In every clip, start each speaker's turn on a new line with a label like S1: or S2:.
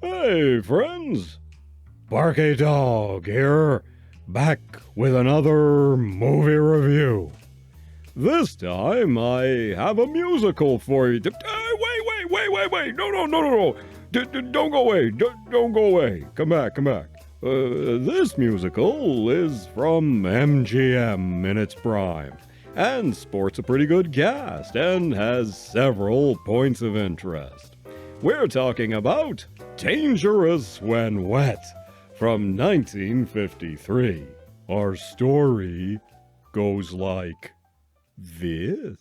S1: Hey, friends! Barkey Dog here, back with another movie review. This time I have a musical for you. Wait! No! Don't go away! Don't go away! Come back! This musical is from MGM in its prime, and sports a pretty good cast, and has several points of interest. We're talking about Dangerous When Wet from 1953. Our story goes like this.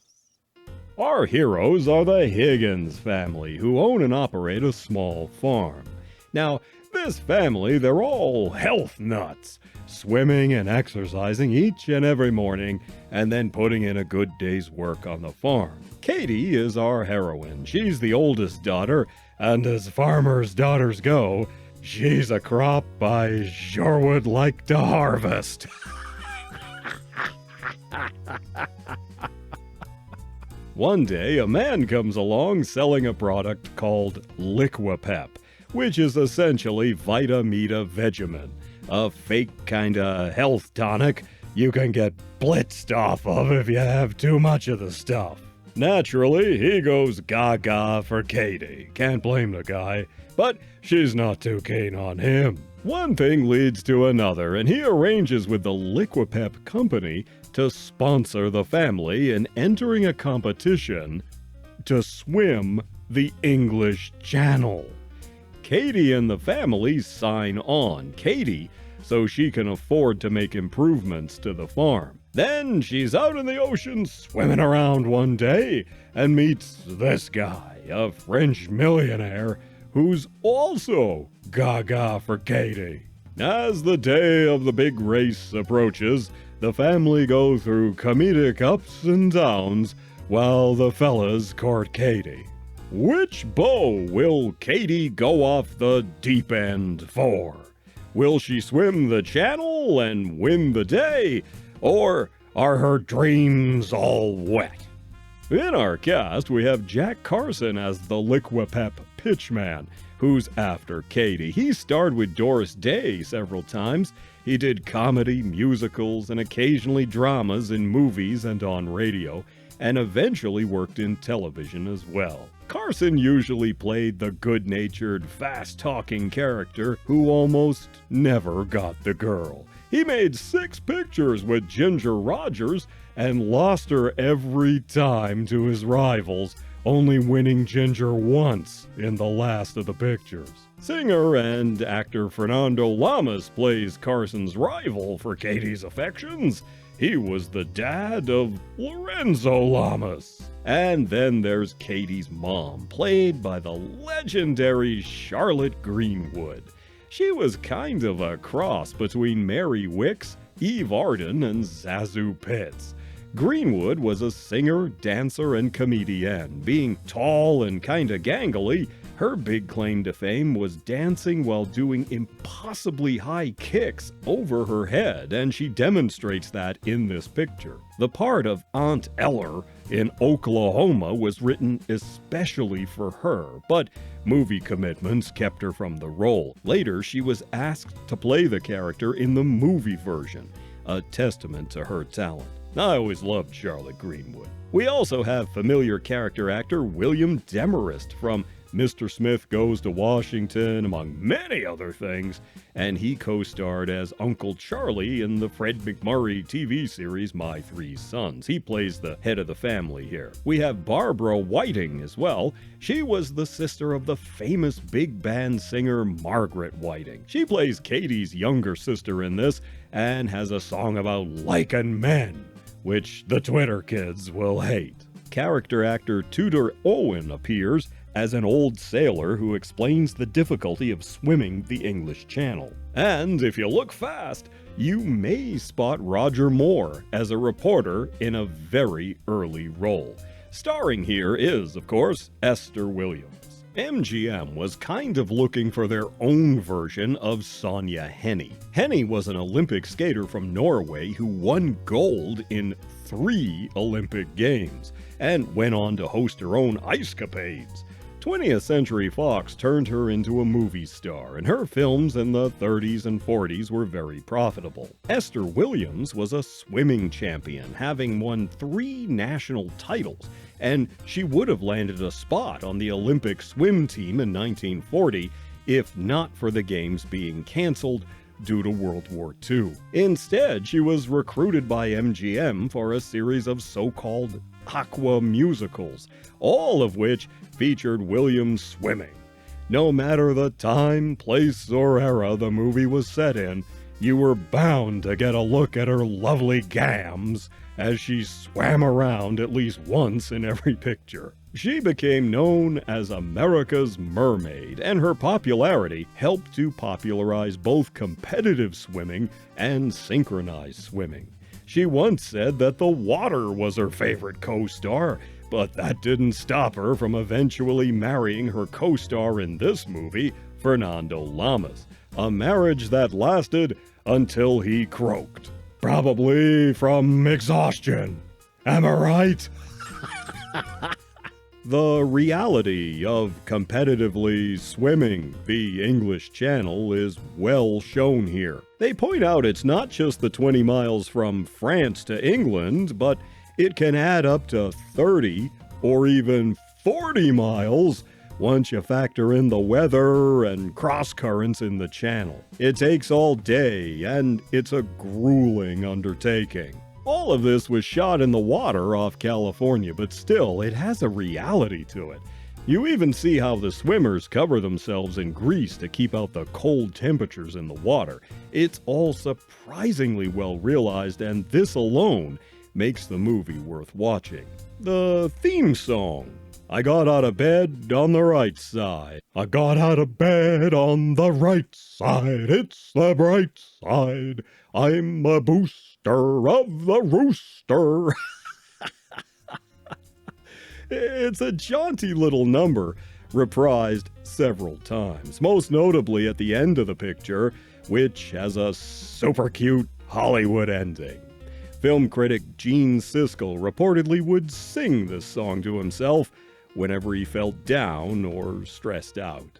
S1: Our heroes are the Higgins family, who own and operate a small farm. Now, this family, they're all health nuts, swimming and exercising each and every morning, and then putting in a good day's work on the farm. Katie is our heroine. She's the oldest daughter, and as farmers' daughters go, she's a crop I sure would like to harvest. One day, a man comes along selling a product called Liquipep, which is essentially Vita-Mita Vegemin, a fake kinda health tonic you can get blitzed off of if you have too much of the stuff. Naturally, he goes gaga for Katie. Can't blame the guy, but she's not too keen on him. One thing leads to another, and he arranges with the Liquipep company to sponsor the family in entering a competition to swim the English Channel. Katie and the family sign on. Katie, so she can afford to make improvements to the farm. Then she's out in the ocean swimming around one day and meets this guy, a French millionaire, who's also gaga for Katie. As the day of the big race approaches, the family go through comedic ups and downs while the fellas court Katie. Which bow will Katie go off the deep end for? Will she swim the channel and win the day, or are her dreams all wet? In our cast, we have Jack Carson as the Liquipep pitchman, who's after Katie. He starred with Doris Day several times. He did comedy, musicals, and occasionally dramas in movies and on radio, and eventually worked in television as well. Carson usually played the good-natured, fast-talking character who almost never got the girl. He made 6 pictures with Ginger Rogers and lost her every time to his rivals, only winning Ginger once in the last of the pictures. Singer and actor Fernando Lamas plays Carson's rival for Katie's affections. He was the dad of Lorenzo Lamas. And then there's Katie's mom, played by the legendary Charlotte Greenwood. She was kind of a cross between Mary Wicks, Eve Arden, and Zazu Pitts. Greenwood was a singer, dancer, and comedian. Being tall and kinda gangly, her big claim to fame was dancing while doing impossibly high kicks over her head, and she demonstrates that in this picture. The part of Aunt Eller in Oklahoma was written especially for her, but movie commitments kept her from the role. Later, she was asked to play the character in the movie version, a testament to her talent. I always loved Charlotte Greenwood. We also have familiar character actor William Demarest from Mr. Smith Goes to Washington, among many other things, and he co-starred as Uncle Charlie in the Fred McMurray TV series My Three Sons. He plays the head of the family here. We have Barbara Whiting as well. She was the sister of the famous big band singer Margaret Whiting. She plays Katie's younger sister in this and has a song about liking men, which the Twitter kids will hate. Character actor Tudor Owen appears as an old sailor who explains the difficulty of swimming the English Channel. And if you look fast, you may spot Roger Moore as a reporter in a very early role. Starring here is, of course, Esther Williams. MGM was kind of looking for their own version of Sonjia Henie. Henie was an Olympic skater from Norway who won gold in 3 Olympic Games and went on to host her own ice capades. 20th Century Fox turned her into a movie star, and her films in the 30s and 40s were very profitable. Esther Williams was a swimming champion, having won 3 national titles, and she would have landed a spot on the Olympic swim team in 1940 if not for the games being canceled due to World War II. Instead, she was recruited by MGM for a series of so-called aqua musicals, all of which featured Williams swimming. No matter the time, place, or era the movie was set in, you were bound to get a look at her lovely gams as she swam around at least once in every picture. She became known as America's Mermaid, and her popularity helped to popularize both competitive swimming and synchronized swimming. She once said that the water was her favorite co-star, but that didn't stop her from eventually marrying her co-star in this movie, Fernando Lamas, a marriage that lasted until he croaked. Probably from exhaustion. Am I right? The reality of competitively swimming the English Channel is well shown here. They point out it's not just the 20 miles from France to England, but it can add up to 30 or even 40 miles once you factor in the weather and cross currents in the channel. It takes all day, and it's a grueling undertaking. All of this was shot in the water off California, but still, it has a reality to it. You even see how the swimmers cover themselves in grease to keep out the cold temperatures in the water. It's all surprisingly well realized, and this alone makes the movie worth watching. The theme song. I got out of bed on the right side. I got out of bed on the right side. It's the bright side. I'm a booster of the rooster. It's a jaunty little number, reprised several times, most notably at the end of the picture, which has a super cute Hollywood ending. Film critic Gene Siskel reportedly would sing this song to himself whenever he felt down or stressed out.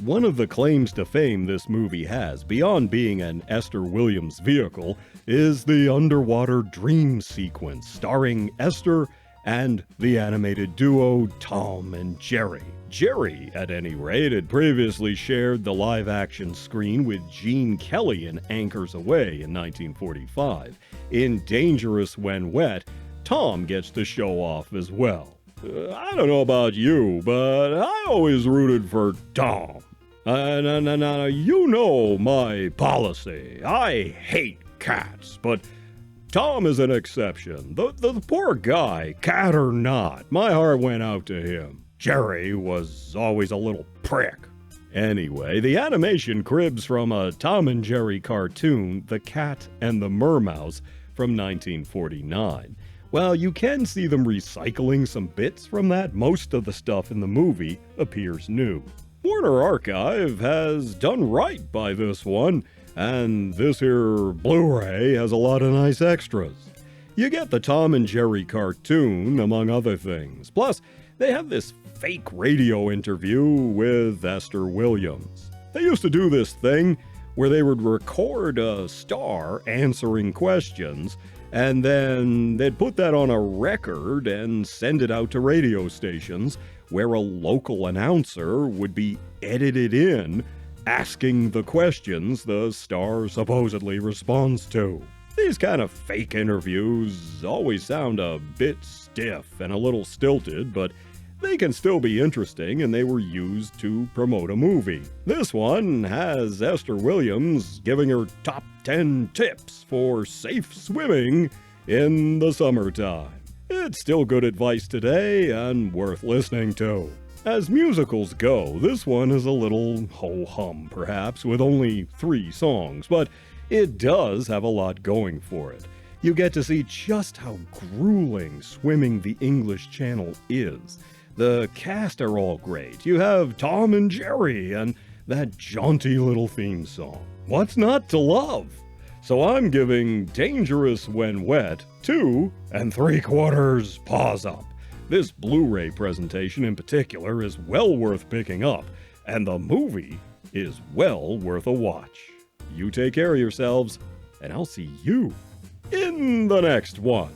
S1: One of the claims to fame this movie has, beyond being an Esther Williams vehicle, is the underwater dream sequence starring Esther and the animated duo Tom and Jerry. Jerry, at any rate, had previously shared the live-action screen with Gene Kelly in Anchors Away in 1945. In Dangerous When Wet, Tom gets to show off as well. I don't know about you, but I always rooted for Tom. Now, you know my policy. I hate cats, but Tom is an exception. The poor guy, cat or not, my heart went out to him. Jerry was always a little prick. Anyway, the animation cribs from a Tom and Jerry cartoon, The Cat and the Mermouse, from 1949. While you can see them recycling some bits from that, most of the stuff in the movie appears new. Warner Archive has done right by this one, and this here Blu-ray has a lot of nice extras. You get the Tom and Jerry cartoon, among other things. Plus, they have this fake radio interview with Esther Williams. They used to do this thing where they would record a star answering questions, and then they'd put that on a record and send it out to radio stations where a local announcer would be edited in asking the questions the star supposedly responds to. These kind of fake interviews always sound a bit stiff and a little stilted, but they can still be interesting, and they were used to promote a movie. This one has Esther Williams giving her top 10 tips for safe swimming in the summertime. It's still good advice today and worth listening to. As musicals go, this one is a little ho-hum perhaps, with only 3 songs, but it does have a lot going for it. You get to see just how grueling swimming the English Channel is. The cast are all great. You have Tom and Jerry and that jaunty little theme song. What's not to love? So I'm giving Dangerous When Wet 2 3/4 paws up. This Blu-ray presentation in particular is well worth picking up, and the movie is well worth a watch. You take care of yourselves, and I'll see you in the next one.